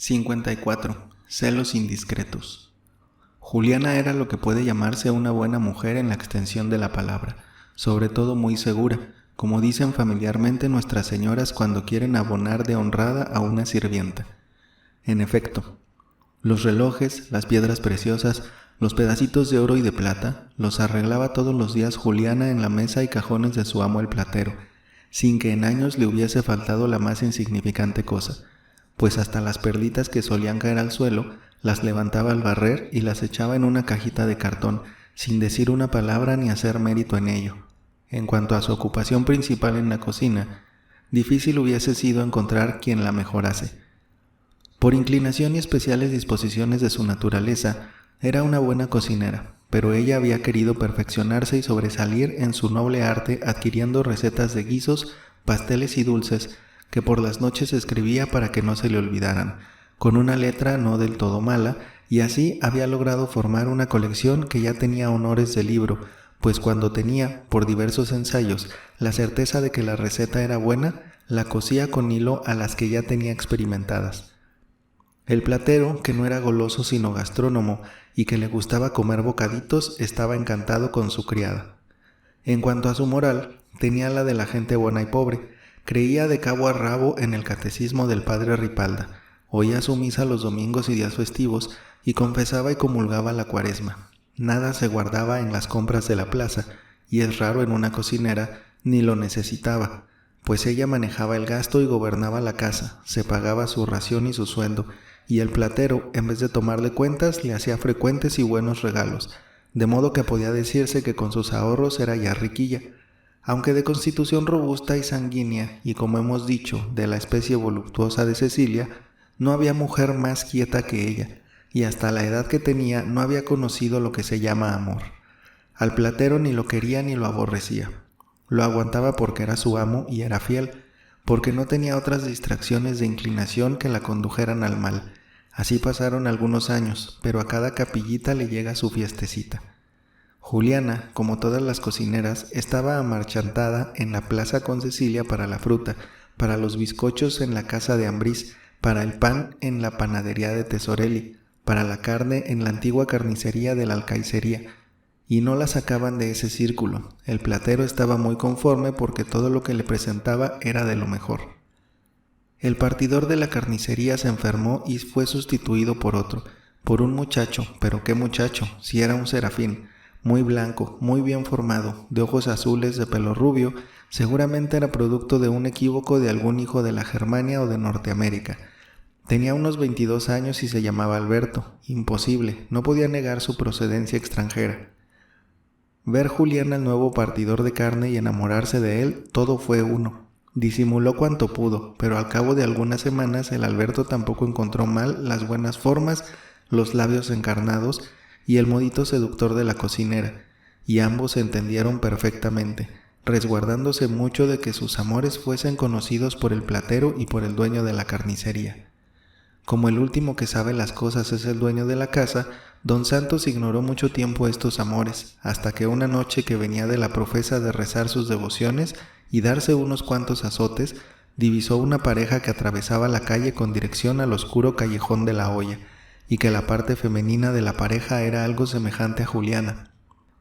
54. Celos indiscretos. Juliana era lo que puede llamarse una buena mujer en la extensión de la palabra, sobre todo muy segura, como dicen familiarmente nuestras señoras cuando quieren abonar de honrada a una sirvienta. En efecto, los relojes, las piedras preciosas, los pedacitos de oro y de plata, los arreglaba todos los días Juliana en la mesa y cajones de su amo el platero, sin que en años le hubiese faltado la más insignificante cosa, pues hasta las perlitas que solían caer al suelo las levantaba al barrer y las echaba en una cajita de cartón, sin decir una palabra ni hacer mérito en ello. En cuanto a su ocupación principal en la cocina, difícil hubiese sido encontrar quien la mejorase. Por inclinación y especiales disposiciones de su naturaleza, era una buena cocinera, pero ella había querido perfeccionarse y sobresalir en su noble arte adquiriendo recetas de guisos, pasteles y dulces que por las noches escribía para que no se le olvidaran, con una letra no del todo mala, y así había logrado formar una colección que ya tenía honores de libro, pues cuando tenía, por diversos ensayos, la certeza de que la receta era buena, la cosía con hilo a las que ya tenía experimentadas. El platero, que no era goloso sino gastrónomo y que le gustaba comer bocaditos, estaba encantado con su criada. En cuanto a su moral, tenía la de la gente buena y pobre. Creía de cabo a rabo en el catecismo del padre Ripalda, oía su misa los domingos y días festivos y confesaba y comulgaba la cuaresma. Nada se guardaba en las compras de la plaza, y es raro en una cocinera, ni lo necesitaba, pues ella manejaba el gasto y gobernaba la casa, se pagaba su ración y su sueldo, y el platero, en vez de tomarle cuentas, le hacía frecuentes y buenos regalos, de modo que podía decirse que con sus ahorros era ya riquilla. Aunque de constitución robusta y sanguínea, y como hemos dicho, de la especie voluptuosa de Cecilia, no había mujer más quieta que ella, y hasta la edad que tenía no había conocido lo que se llama amor. Al platero ni lo quería ni lo aborrecía. Lo aguantaba porque era su amo y era fiel, porque no tenía otras distracciones de inclinación que la condujeran al mal. Así pasaron algunos años, pero a cada capillita le llega su fiestecita. Juliana, como todas las cocineras, estaba amarchantada en la plaza con Cecilia para la fruta, para los bizcochos en la casa de Ambrís, para el pan en la panadería de Tesorelli, para la carne en la antigua carnicería de la Alcaicería, y no la sacaban de ese círculo. El platero estaba muy conforme porque todo lo que le presentaba era de lo mejor. El partidor de la carnicería se enfermó y fue sustituido por otro, por un muchacho, pero qué muchacho, si era un serafín, muy blanco, muy bien formado, de ojos azules, de pelo rubio, seguramente era producto de un equívoco de algún hijo de la Germania o de Norteamérica. Tenía unos 22 años y se llamaba Alberto. Imposible, no podía negar su procedencia extranjera. Ver Juliana al nuevo partidor de carne y enamorarse de él, todo fue uno. Disimuló cuanto pudo, pero al cabo de algunas semanas el Alberto tampoco encontró mal las buenas formas, los labios encarnados y el modito seductor de la cocinera, y ambos se entendieron perfectamente, resguardándose mucho de que sus amores fuesen conocidos por el platero y por el dueño de la carnicería. Como el último que sabe las cosas es el dueño de la casa, don Santos ignoró mucho tiempo estos amores, hasta que una noche que venía de la profesa de rezar sus devociones y darse unos cuantos azotes, divisó una pareja que atravesaba la calle con dirección al oscuro callejón de la olla, y que la parte femenina de la pareja era algo semejante a Juliana.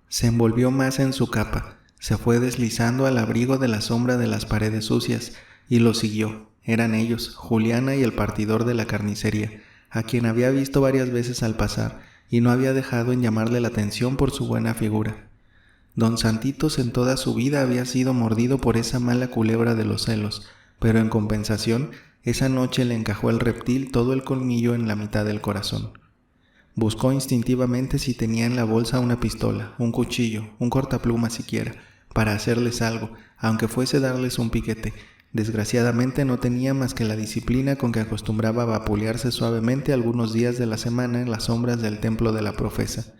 Se envolvió más en su capa, se fue deslizando al abrigo de la sombra de las paredes sucias, y lo siguió. Eran ellos, Juliana y el partidor de la carnicería, a quien había visto varias veces al pasar, y no había dejado en llamarle la atención por su buena figura. Don Santitos en toda su vida había sido mordido por esa mala culebra de los celos, pero en compensación, esa noche le encajó el reptil todo el colmillo en la mitad del corazón. Buscó instintivamente si tenía en la bolsa una pistola, un cuchillo, un cortapluma siquiera, para hacerles algo, aunque fuese darles un piquete. Desgraciadamente no tenía más que la disciplina con que acostumbraba a vapulearse suavemente algunos días de la semana en las sombras del templo de la profesa.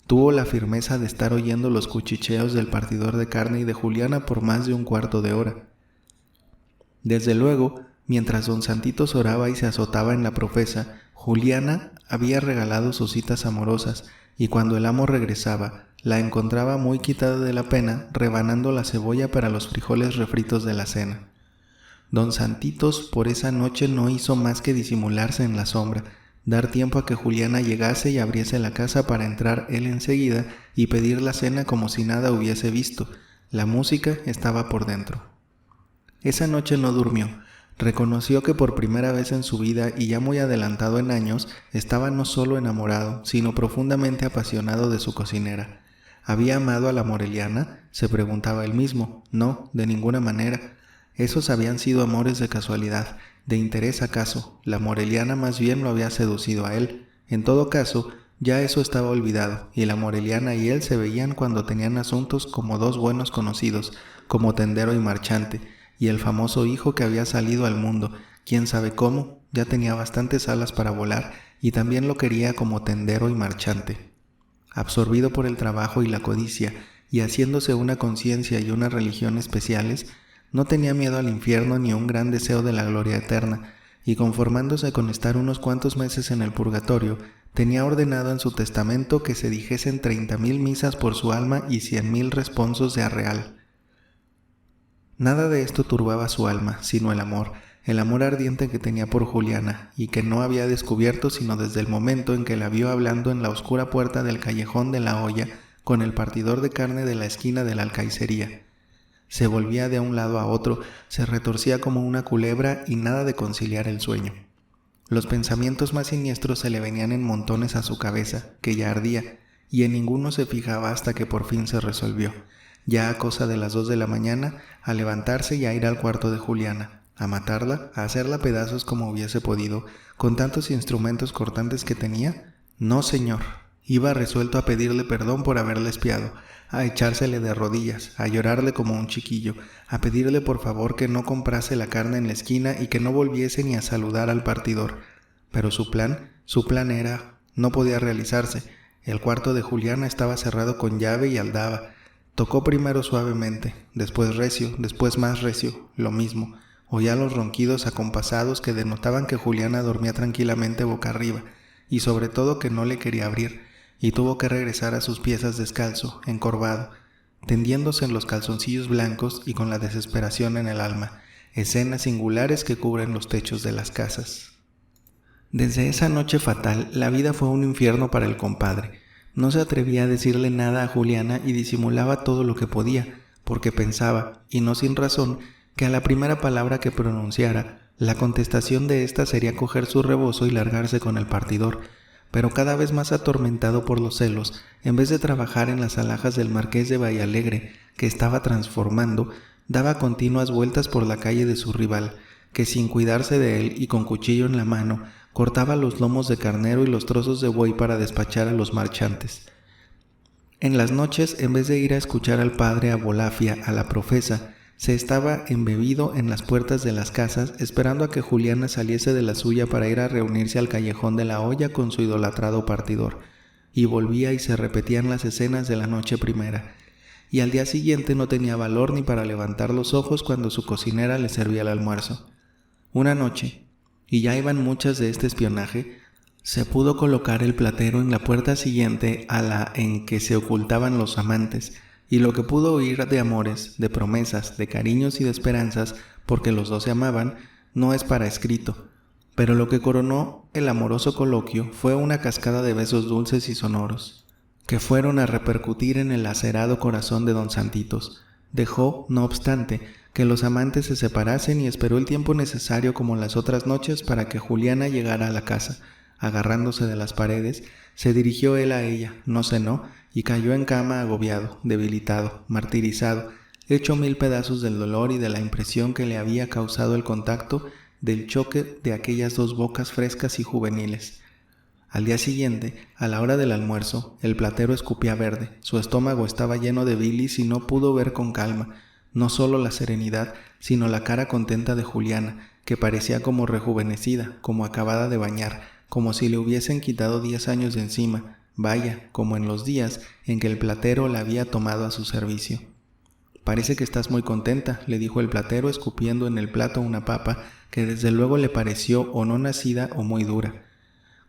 Tuvo la firmeza de estar oyendo los cuchicheos del partidor de carne y de Juliana por más de un cuarto de hora. Desde luego, mientras don Santitos oraba y se azotaba en la profesa, Juliana había regalado sus citas amorosas, y cuando el amo regresaba, la encontraba muy quitada de la pena, rebanando la cebolla para los frijoles refritos de la cena. Don Santitos por esa noche no hizo más que disimularse en la sombra, dar tiempo a que Juliana llegase y abriese la casa para entrar él enseguida y pedir la cena como si nada hubiese visto. La música estaba por dentro. Esa noche no durmió. Reconoció que por primera vez en su vida y ya muy adelantado en años, estaba no solo enamorado, sino profundamente apasionado de su cocinera. ¿Había amado a la Moreliana?, se preguntaba él mismo. No, de ninguna manera. Esos habían sido amores de casualidad, de interés acaso. La Moreliana más bien lo había seducido a él. En todo caso, ya eso estaba olvidado, y la Moreliana y él se veían cuando tenían asuntos como dos buenos conocidos, como tendero y marchante, y el famoso hijo que había salido al mundo, quién sabe cómo, ya tenía bastantes alas para volar, y también lo quería como tendero y marchante. Absorbido por el trabajo y la codicia, y haciéndose una conciencia y una religión especiales, no tenía miedo al infierno ni un gran deseo de la gloria eterna, y conformándose con estar unos cuantos meses en el purgatorio, tenía ordenado en su testamento que se dijesen 30,000 misas por su alma y 100,000 responsos de arreal. Nada de esto turbaba su alma, sino el amor ardiente que tenía por Juliana, y que no había descubierto sino desde el momento en que la vio hablando en la oscura puerta del callejón de la olla con el partidor de carne de la esquina de la alcaicería. Se volvía de un lado a otro, se retorcía como una culebra y nada de conciliar el sueño. Los pensamientos más siniestros se le venían en montones a su cabeza, que ya ardía, y en ninguno se fijaba hasta que por fin se resolvió, ya a cosa de las 2 de la mañana, a levantarse y a ir al cuarto de Juliana, a matarla, a hacerla pedazos como hubiese podido, con tantos instrumentos cortantes que tenía. No, señor. Iba resuelto a pedirle perdón por haberle espiado, a echársele de rodillas, a llorarle como un chiquillo, a pedirle por favor que no comprase la carne en la esquina y que no volviese ni a saludar al partidor. Pero su plan era, no podía realizarse. El cuarto de Juliana estaba cerrado con llave y aldaba. Tocó primero suavemente, después recio, después más recio, lo mismo. Oía los ronquidos acompasados que denotaban que Juliana dormía tranquilamente boca arriba, y sobre todo que no le quería abrir, y tuvo que regresar a sus piezas descalzo, encorvado, tendiéndose en los calzoncillos blancos y con la desesperación en el alma, escenas singulares que cubren los techos de las casas. Desde esa noche fatal, la vida fue un infierno para el compadre. No se atrevía a decirle nada a Juliana y disimulaba todo lo que podía, porque pensaba, y no sin razón, que a la primera palabra que pronunciara, la contestación de ésta sería coger su rebozo y largarse con el partidor. Pero cada vez más atormentado por los celos, en vez de trabajar en las alhajas del marqués de Vallalegre, que estaba transformando, daba continuas vueltas por la calle de su rival, que sin cuidarse de él y con cuchillo en la mano, cortaba los lomos de carnero y los trozos de buey para despachar a los marchantes. En las noches, en vez de ir a escuchar al padre Abolafia, a la profesa, se estaba embebido en las puertas de las casas esperando a que Juliana saliese de la suya para ir a reunirse al callejón de la olla con su idolatrado partidor, y volvía y se repetían las escenas de la noche primera, y al día siguiente no tenía valor ni para levantar los ojos cuando su cocinera le servía el almuerzo. Una noche, y ya iban muchas de este espionaje, se pudo colocar el platero en la puerta siguiente a la en que se ocultaban los amantes, y lo que pudo oír de amores, de promesas, de cariños y de esperanzas, porque los dos se amaban, no es para escrito. Pero lo que coronó el amoroso coloquio fue una cascada de besos dulces y sonoros, que fueron a repercutir en el lacerado corazón de don Santitos. Dejó, no obstante, que los amantes se separasen y esperó el tiempo necesario como las otras noches para que Juliana llegara a la casa. Agarrándose de las paredes, se dirigió él a ella, no cenó, y cayó en cama agobiado, debilitado, martirizado, hecho 1000 pedazos del dolor y de la impresión que le había causado el contacto del choque de aquellas dos bocas frescas y juveniles. Al día siguiente, a la hora del almuerzo, el platero escupía verde, su estómago estaba lleno de bilis y no pudo ver con calma, no solo la serenidad, sino la cara contenta de Juliana, que parecía como rejuvenecida, como acabada de bañar, como si le hubiesen quitado 10 años de encima, vaya, como en los días en que el platero la había tomado a su servicio. «Parece que estás muy contenta», le dijo el platero escupiendo en el plato una papa que desde luego le pareció o no nacida o muy dura.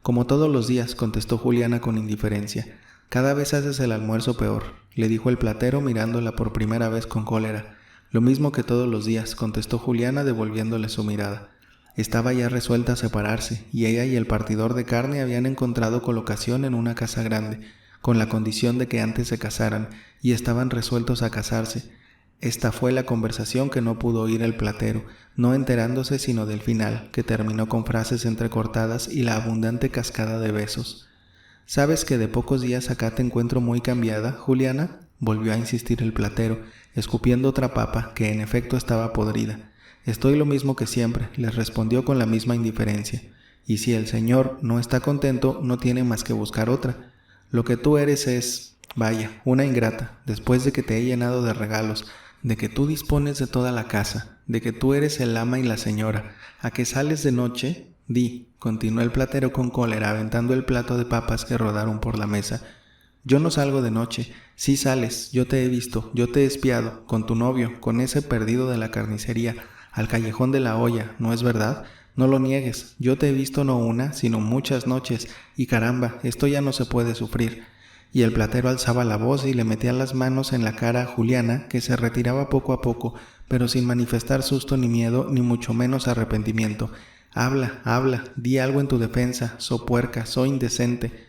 «Como todos los días», contestó Juliana con indiferencia. «Cada vez haces el almuerzo peor», le dijo el platero mirándola por primera vez con cólera. Lo mismo que todos los días, contestó Juliana devolviéndole su mirada. Estaba ya resuelta a separarse, y ella y el partidor de carne habían encontrado colocación en una casa grande, con la condición de que antes se casaran, y estaban resueltos a casarse. Esta fue la conversación que no pudo oír el platero, no enterándose sino del final, que terminó con frases entrecortadas y la abundante cascada de besos. ¿Sabes que de pocos días acá te encuentro muy cambiada, Juliana?, volvió a insistir el platero, escupiendo otra papa que en efecto estaba podrida. Estoy lo mismo que siempre, les respondió con la misma indiferencia. Y si el señor no está contento, no tiene más que buscar otra. Lo que tú eres es, vaya, una ingrata, después de que te he llenado de regalos, de que tú dispones de toda la casa, de que tú eres el ama y la señora. ¿A que sales de noche? Di, continuó el platero con cólera, aventando el plato de papas que rodaron por la mesa. Yo no salgo de noche. Sí sales, yo te he visto, yo te he espiado, con tu novio, con ese perdido de la carnicería, al callejón de la olla, ¿no es verdad? No lo niegues, yo te he visto no una, sino muchas noches, y caramba, esto ya no se puede sufrir. Y el platero alzaba la voz y le metía las manos en la cara a Juliana, que se retiraba poco a poco, pero sin manifestar susto ni miedo, ni mucho menos arrepentimiento. Habla, habla, di algo en tu defensa, so puerca, so indecente.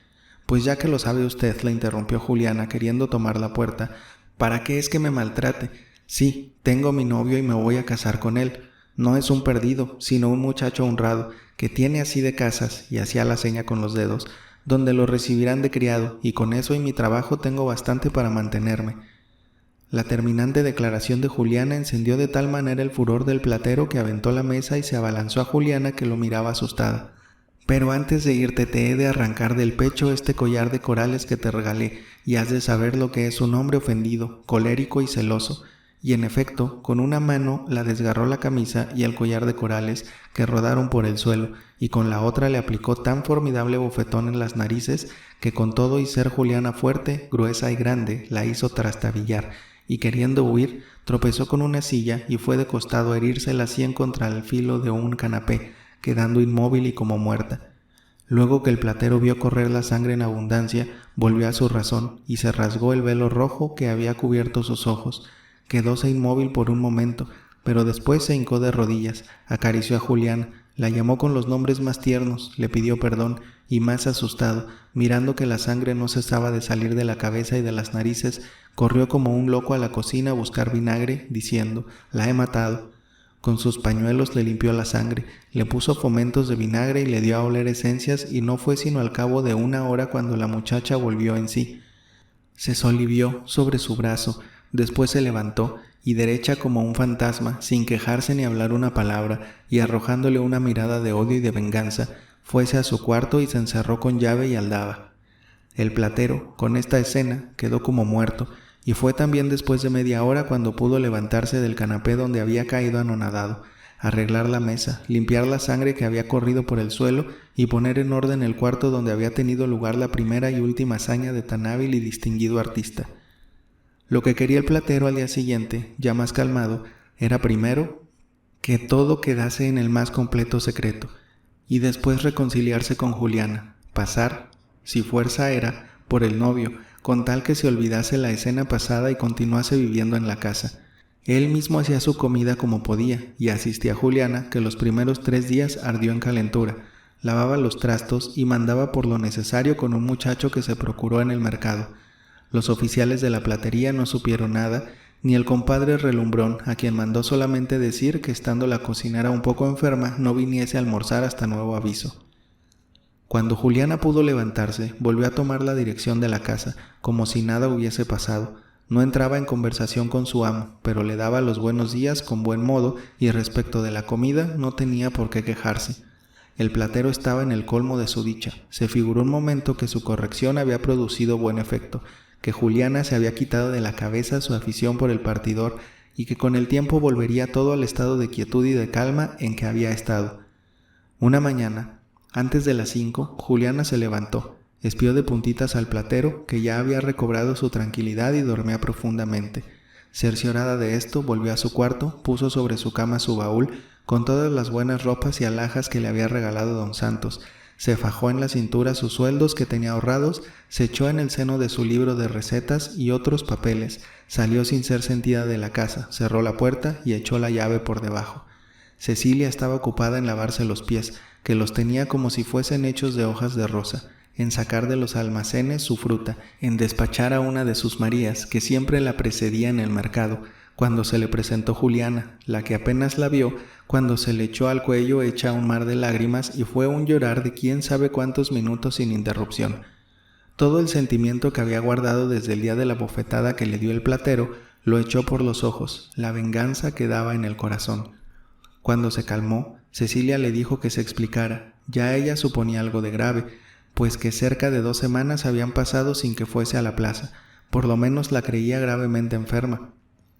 Pues ya que lo sabe usted, la interrumpió Juliana, queriendo tomar la puerta, ¿para qué es que me maltrate? Sí, tengo mi novio y me voy a casar con él. No es un perdido, sino un muchacho honrado, que tiene así de casas, y hacía la seña con los dedos, donde lo recibirán de criado, y con eso y mi trabajo tengo bastante para mantenerme. La terminante declaración de Juliana encendió de tal manera el furor del platero que aventó la mesa y se abalanzó a Juliana, que lo miraba asustada. Pero antes de irte te he de arrancar del pecho este collar de corales que te regalé, y has de saber lo que es un hombre ofendido, colérico y celoso. Y en efecto, con una mano la desgarró la camisa y el collar de corales que rodaron por el suelo, y con la otra le aplicó tan formidable bofetón en las narices que con todo y ser Juliana fuerte, gruesa y grande, la hizo trastabillar, y queriendo huir, tropezó con una silla y fue de costado a herirse la sien contra el filo de un canapé, quedando inmóvil y como muerta. Luego que el platero vio correr la sangre en abundancia, volvió a su razón y se rasgó el velo rojo que había cubierto sus ojos. Quedóse inmóvil por un momento, pero después se hincó de rodillas, acarició a Juliana, la llamó con los nombres más tiernos, le pidió perdón y más asustado, mirando que la sangre no cesaba de salir de la cabeza y de las narices, corrió como un loco a la cocina a buscar vinagre, diciendo: «La he matado». Con sus pañuelos le limpió la sangre, le puso fomentos de vinagre y le dio a oler esencias, y no fue sino al cabo de 1 hora cuando la muchacha volvió en sí. Se solivió sobre su brazo, después se levantó, y derecha como un fantasma, sin quejarse ni hablar una palabra, y arrojándole una mirada de odio y de venganza, fuese a su cuarto y se encerró con llave y aldaba. El platero, con esta escena, quedó como muerto, y fue también después de media hora cuando pudo levantarse del canapé donde había caído anonadado, arreglar la mesa, limpiar la sangre que había corrido por el suelo y poner en orden el cuarto donde había tenido lugar la primera y última hazaña de tan hábil y distinguido artista. Lo que quería el platero al día siguiente, ya más calmado, era primero que todo quedase en el más completo secreto, y después reconciliarse con Juliana, pasar, si fuerza era, por el novio, con tal que se olvidase la escena pasada y continuase viviendo en la casa. Él mismo hacía su comida como podía y asistía a Juliana, que los primeros 3 días ardió en calentura, lavaba los trastos y mandaba por lo necesario con un muchacho que se procuró en el mercado. Los oficiales de la platería no supieron nada, ni el compadre Relumbrón, a quien mandó solamente decir que estando la cocinera un poco enferma no viniese a almorzar hasta nuevo aviso. Cuando Juliana pudo levantarse, volvió a tomar la dirección de la casa, como si nada hubiese pasado. No entraba en conversación con su amo, pero le daba los buenos días con buen modo, y respecto de la comida no tenía por qué quejarse. El platero estaba en el colmo de su dicha. Se figuró un momento que su corrección había producido buen efecto, que Juliana se había quitado de la cabeza su afición por el partidor, y que con el tiempo volvería todo al estado de quietud y de calma en que había estado. Una mañana, antes de las 5, Juliana se levantó, espió de puntitas al platero, que ya había recobrado su tranquilidad y dormía profundamente. Cerciorada de esto, volvió a su cuarto, puso sobre su cama su baúl, con todas las buenas ropas y alhajas que le había regalado don Santos, se fajó en la cintura sus sueldos que tenía ahorrados, se echó en el seno de su libro de recetas y otros papeles, salió sin ser sentida de la casa, cerró la puerta y echó la llave por debajo. Cecilia estaba ocupada en lavarse los pies, que los tenía como si fuesen hechos de hojas de rosa, en sacar de los almacenes su fruta, en despachar a una de sus Marías, que siempre la precedía en el mercado, cuando se le presentó Juliana, la que apenas la vio, cuando se le echó al cuello hecha un mar de lágrimas y fue un llorar de quién sabe cuántos minutos sin interrupción. Todo el sentimiento que había guardado desde el día de la bofetada que le dio el platero lo echó por los ojos, la venganza que daba en el corazón. Cuando se calmó, Cecilia le dijo que se explicara. Ya ella suponía algo de grave, pues que cerca de 2 semanas habían pasado sin que fuese a la plaza. Por lo menos la creía gravemente enferma.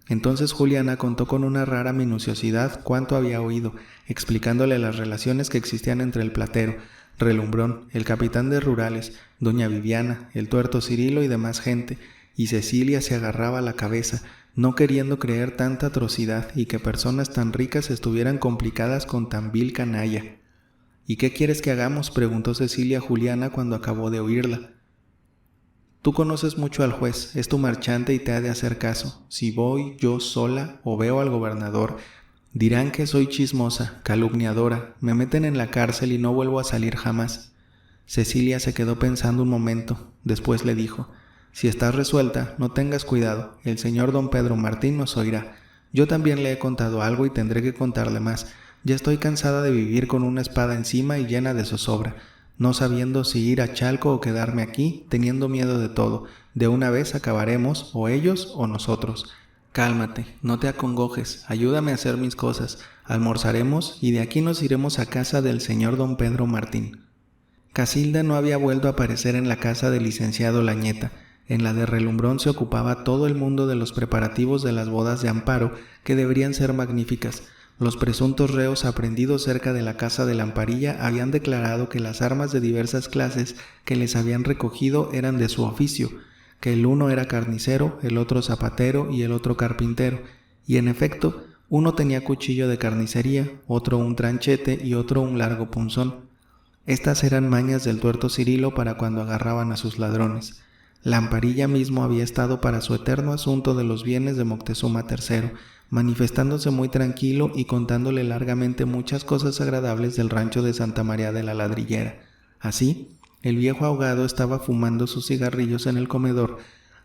Entonces Juliana contó con una rara minuciosidad cuánto había oído, explicándole las relaciones que existían entre el platero, Relumbrón, el capitán de rurales, doña Viviana, el tuerto Cirilo y demás gente, y Cecilia se agarraba a la cabeza, no queriendo creer tanta atrocidad y que personas tan ricas estuvieran complicadas con tan vil canalla. «¿Y qué quieres que hagamos?», preguntó Cecilia a Juliana cuando acabó de oírla. «Tú conoces mucho al juez, es tu marchante y te ha de hacer caso. Si voy yo sola o veo al gobernador, dirán que soy chismosa, calumniadora, me meten en la cárcel y no vuelvo a salir jamás». Cecilia se quedó pensando un momento, después le dijo: «Si estás resuelta, no tengas cuidado, el señor don Pedro Martín nos oirá. Yo también le he contado algo y tendré que contarle más. Ya estoy cansada de vivir con una espada encima y llena de zozobra, no sabiendo si ir a Chalco o quedarme aquí, teniendo miedo de todo. De una vez acabaremos, o ellos o nosotros. Cálmate, no te acongojes, ayúdame a hacer mis cosas, almorzaremos y de aquí nos iremos a casa del señor don Pedro Martín». Casilda no había vuelto a aparecer en la casa del licenciado Lañeta. En la de Relumbrón se ocupaba todo el mundo de los preparativos de las bodas de Amparo, que deberían ser magníficas. Los presuntos reos aprehendidos cerca de la casa de Lamparilla habían declarado que las armas de diversas clases que les habían recogido eran de su oficio, que el uno era carnicero, el otro zapatero y el otro carpintero, y en efecto, uno tenía cuchillo de carnicería, otro un tranchete y otro un largo punzón. Estas eran mañas del tuerto Cirilo para cuando agarraban a sus ladrones. Lamparilla mismo había estado para su eterno asunto de los bienes de Moctezuma III, manifestándose muy tranquilo y contándole largamente muchas cosas agradables del rancho de Santa María de la Ladrillera. Así, el viejo ahogado estaba fumando sus cigarrillos en el comedor,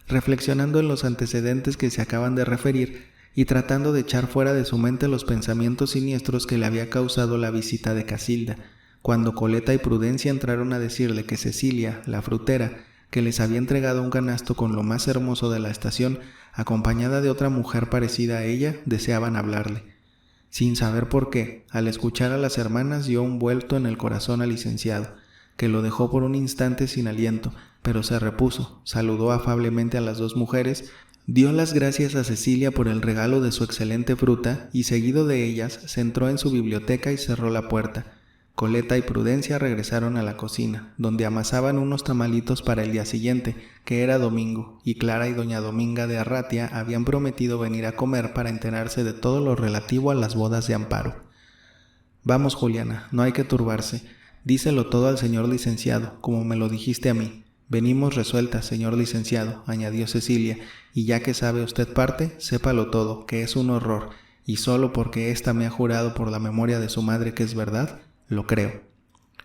reflexionando en los antecedentes que se acaban de referir y tratando de echar fuera de su mente los pensamientos siniestros que le había causado la visita de Casilda, cuando Coleta y Prudencia entraron a decirle que Cecilia, la frutera, que les había entregado un canasto con lo más hermoso de la estación, acompañada de otra mujer parecida a ella, deseaban hablarle. Sin saber por qué, al escuchar a las hermanas dio un vuelto en el corazón al licenciado, que lo dejó por un instante sin aliento, pero se repuso, saludó afablemente a las 2 mujeres, dio las gracias a Cecilia por el regalo de su excelente fruta y seguido de ellas se entró en su biblioteca y cerró la puerta. Coleta y Prudencia regresaron a la cocina, donde amasaban unos tamalitos para el día siguiente, que era domingo, y Clara y doña Dominga de Arratia habían prometido venir a comer para enterarse de todo lo relativo a las bodas de Amparo. «Vamos, Juliana, no hay que turbarse. Díselo todo al señor licenciado, como me lo dijiste a mí. Venimos resueltas, señor licenciado», añadió Cecilia, «y ya que sabe usted parte, sépalo todo, que es un horror, y solo porque ésta me ha jurado por la memoria de su madre que es verdad, lo creo».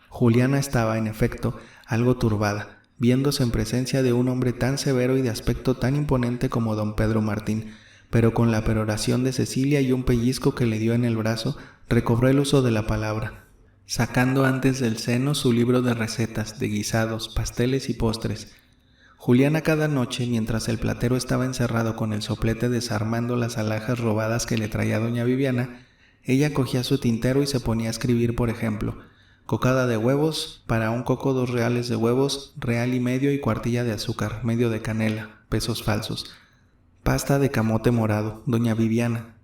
Juliana estaba, en efecto, algo turbada, viéndose en presencia de un hombre tan severo y de aspecto tan imponente como don Pedro Martín, pero con la peroración de Cecilia y un pellizco que le dio en el brazo, recobró el uso de la palabra, sacando antes del seno su libro de recetas, de guisados, pasteles y postres. Juliana cada noche, mientras el platero estaba encerrado con el soplete desarmando las alhajas robadas que le traía doña Viviana, ella cogía su tintero y se ponía a escribir, por ejemplo: cocada de huevos, para un coco 2 reales de huevos, 1,5 reales y cuartilla de azúcar, medio de canela, pesos falsos. Pasta de camote morado, doña Viviana.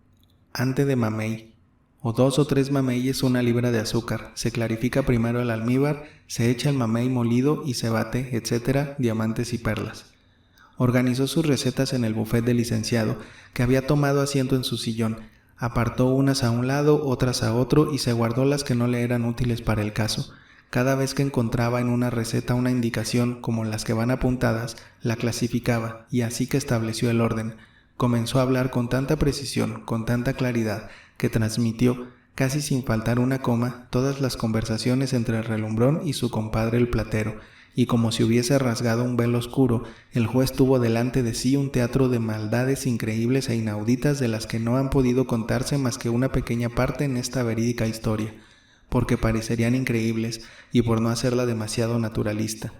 Ante de mamey, o 2 o 3 mameyes, 1 libra de azúcar. Se clarifica primero el almíbar, se echa el mamey molido y se bate, etc., diamantes y perlas. Organizó sus recetas en el bufet del licenciado, que había tomado asiento en su sillón. Apartó unas a un lado, otras a otro y se guardó las que no le eran útiles para el caso. Cada vez que encontraba en una receta una indicación como las que van apuntadas, la clasificaba, y así que estableció el orden. Comenzó a hablar con tanta precisión, con tanta claridad, que transmitió, casi sin faltar una coma, todas las conversaciones entre el relumbrón y su compadre el platero, y como si hubiese rasgado un velo oscuro, el juez tuvo delante de sí un teatro de maldades increíbles e inauditas de las que no han podido contarse más que una pequeña parte en esta verídica historia, porque parecerían increíbles y por no hacerla demasiado naturalista.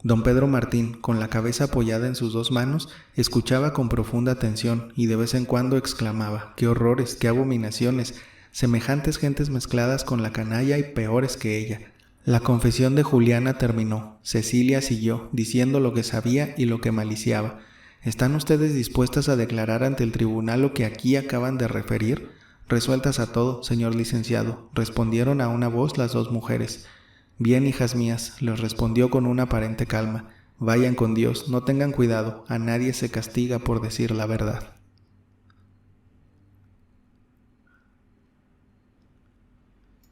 Don Pedro Martín, con la cabeza apoyada en sus 2 manos, escuchaba con profunda atención y de vez en cuando exclamaba: ¡qué horrores, qué abominaciones! Semejantes gentes mezcladas con la canalla y peores que ella. La confesión de Juliana terminó. Cecilia siguió, diciendo lo que sabía y lo que maliciaba. ¿Están ustedes dispuestas a declarar ante el tribunal lo que aquí acaban de referir? Resueltas a todo, señor licenciado, respondieron a una voz las 2 mujeres. Bien, hijas mías, les respondió con una aparente calma. Vayan con Dios, no tengan cuidado, a nadie se castiga por decir la verdad.